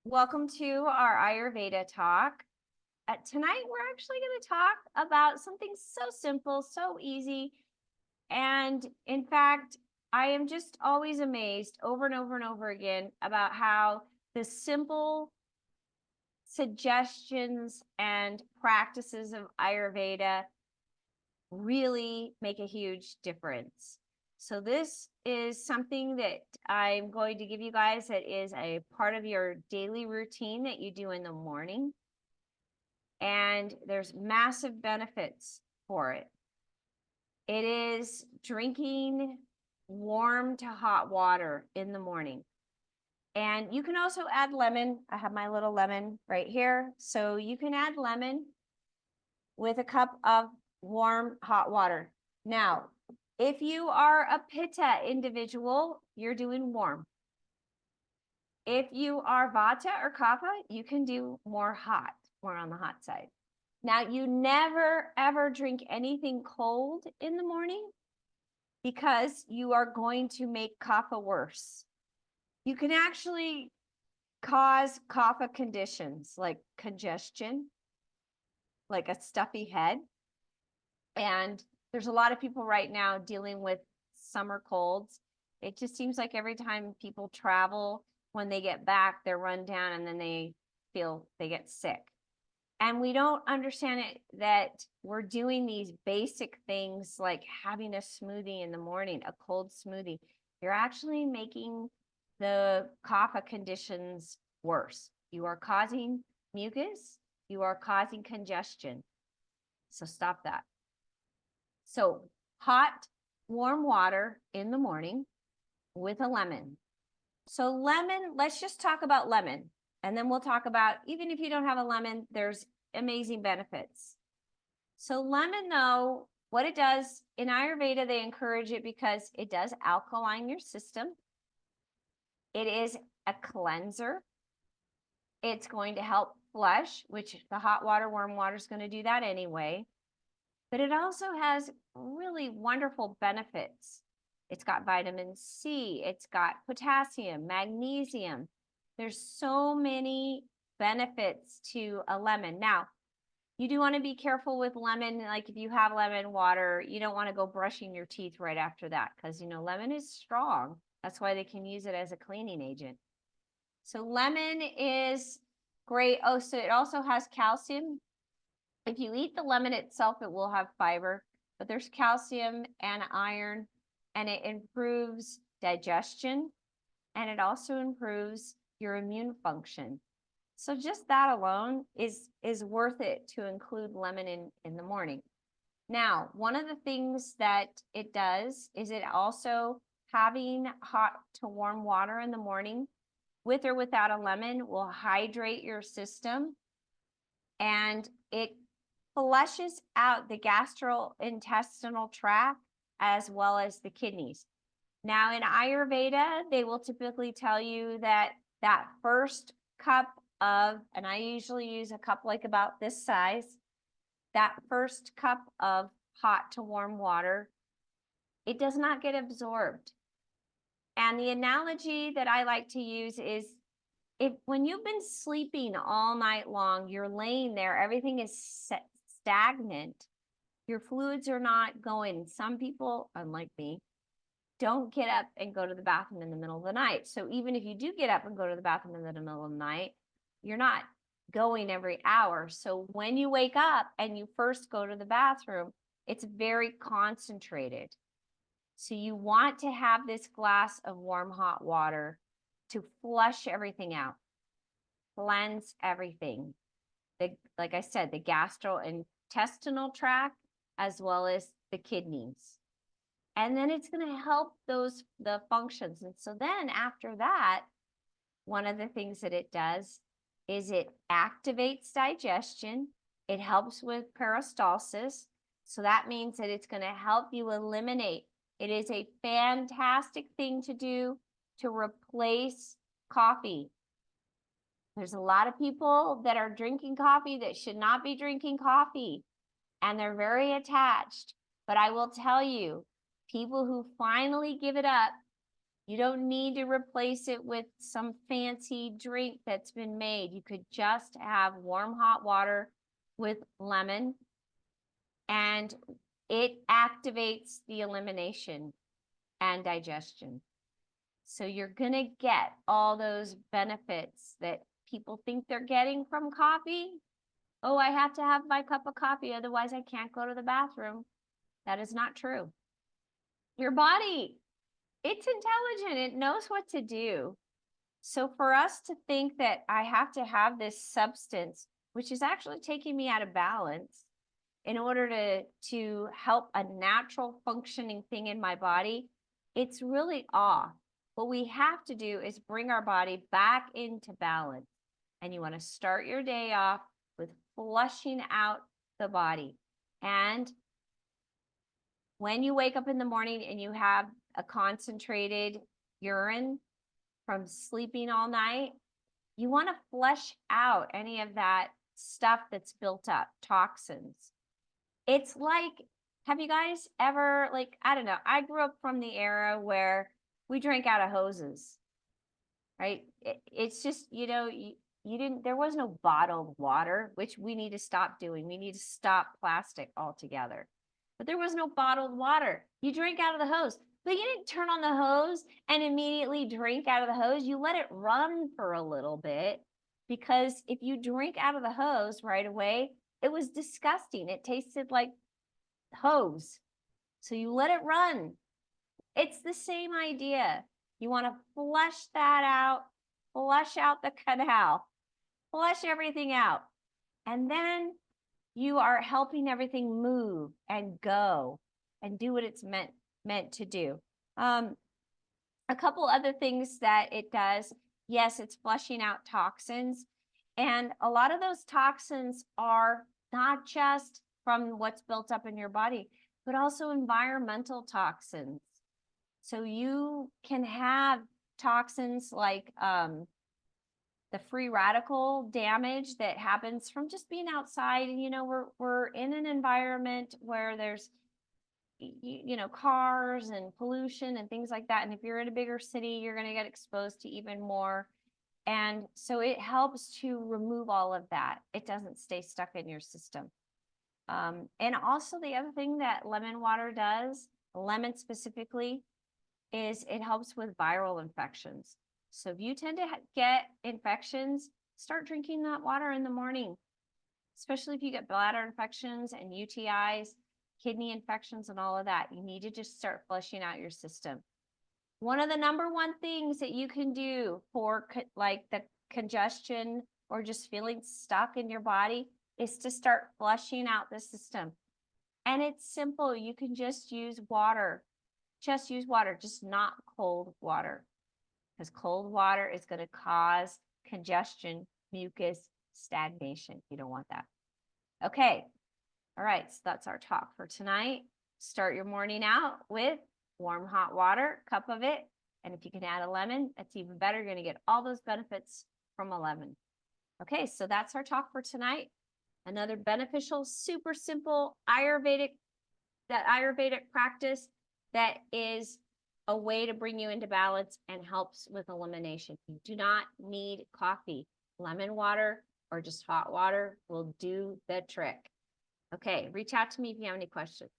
Welcome to our Ayurveda talk. Tonight, we're actually going to talk about something so simple, so easy. And in fact, I am just always amazed over and over and over again about how the simple suggestions and practices of Ayurveda really make a huge difference. So this is something that I'm going to give you guys that is a part of your daily routine that you do in the morning. And there's massive benefits for it. It is drinking warm to hot water in the morning. And you can also add lemon. I have my little lemon right here. So you can add lemon with a cup of warm hot water. Now, if you are a pitta individual, you're doing warm. If you are vata or kapha, you can do more hot, more on the hot side. Now, you never ever drink anything cold in the morning because you are going to make kapha worse. You can actually cause kapha conditions like congestion, like a stuffy head. And there's a lot of people right now dealing with summer colds. It just seems like every time people travel, when they get back, they're run down and then they get sick. And we don't understand it that we're doing these basic things like having a smoothie in the morning, a cold smoothie. You're actually making the kapha conditions worse. You are causing mucus, you are causing congestion. So stop that. So hot, warm water in the morning with a lemon. So lemon, let's just talk about lemon. And then we'll talk about, even if you don't have a lemon, there's amazing benefits. So lemon, though, what it does in Ayurveda, they encourage it because it does alkaline your system. It is a cleanser. It's going to help flush, which the hot water, warm water is going to do that anyway. But it also has really wonderful benefits. It's got vitamin C, it's got potassium, magnesium. There's so many benefits to a lemon. Now, you do want to be careful with lemon. Like if you have lemon water, you don't want to go brushing your teeth right after that because, lemon is strong. That's why they can use it as a cleaning agent. So lemon is great. Oh, so it also has calcium. If you eat the lemon itself, it will have fiber, but there's calcium and iron, and it improves digestion, and it also improves your immune function. So just that alone is worth it to include lemon in the morning. Now, one of the things that it does is it also having hot to warm water in the morning with or without a lemon will hydrate your system, and it flushes out the gastrointestinal tract as well as the kidneys. Now in Ayurveda, they will typically tell you that first cup of, and I usually use a cup like about this size, that first cup of hot to warm water, it does not get absorbed. And the analogy that I like to use is when you've been sleeping all night long, you're laying there, everything is stagnant, your fluids are not going. Some people, unlike me, don't get up and go to the bathroom in the middle of the night. So even if you do get up and go to the bathroom in the middle of the night, you're not going every hour. So when you wake up and you first go to the bathroom, it's very concentrated. So you want to have this glass of warm hot water to flush everything out, cleanse everything. Like I said, the gastrointestinal tract as well as the kidneys. And then it's going to help the functions. And so then after that, one of the things that it does is it activates digestion. It helps with peristalsis. So that means that it's going to help you eliminate. It is a fantastic thing to do to replace coffee. There's a lot of people that are drinking coffee that should not be drinking coffee, and they're very attached. But I will tell you, people who finally give it up You don't need to replace it with some fancy drink that's been made. You could just have warm hot water with lemon, and it activates the elimination and digestion. So you're going to get all those benefits that people think they're getting from coffee. Oh, I have to have my cup of coffee, otherwise I can't go to the bathroom. That is not true. Your body, it's intelligent. It knows what to do. So for us to think that I have to have this substance, which is actually taking me out of balance, in order to help a natural functioning thing in my body, it's really off. What we have to do is bring our body back into balance. And you want to start your day off with flushing out the body. And when you wake up in the morning and you have a concentrated urine from sleeping all night, you want to flush out any of that stuff that's built up, toxins. It's like, have you guys ever, like, I don't know, I grew up from the era where we drank out of hoses, right? It's just, you know, you didn't, there was no bottled water, which we need to stop doing. We need to stop plastic altogether. But there was no bottled water. You drank out of the hose, but you didn't turn on the hose and immediately drink out of the hose. You let it run for a little bit, because if you drink out of the hose right away, it was disgusting. It tasted like hose. So you let it run. It's the same idea. You want to flush that out, flush out the canal, flush everything out. And then you are helping everything move and go and do what it's meant to do. A couple other things that it does. Yes, it's flushing out toxins. And a lot of those toxins are not just from what's built up in your body, but also environmental toxins. So you can have toxins like the free radical damage that happens from just being outside. And, you know, we're in an environment where there's, you know, cars and pollution and things like that. And if you're in a bigger city, you're going to get exposed to even more. And so it helps to remove all of that. It doesn't stay stuck in your system. And also the other thing that lemon water does, lemon specifically, is it helps with viral infections. So if you tend to get infections, start drinking that water in the morning, especially if you get bladder infections and UTIs, kidney infections and all of that. You need to just start flushing out your system. One of the number one things that you can do for like the congestion or just feeling stuck in your body is to start flushing out the system. And it's simple. You can just use water. Just use water, just not cold water. Because cold water is going to cause congestion, mucus, stagnation. You don't want that. Okay. All right. So that's our talk for tonight. Start your morning out with warm, hot water, cup of it. And if you can add a lemon, that's even better. You're going to get all those benefits from a lemon. Okay. So that's our talk for tonight. Another beneficial, super simple Ayurvedic practice that is a way to bring you into balance and helps with elimination. You do not need coffee. Lemon water or just hot water will do the trick. Okay, reach out to me if you have any questions.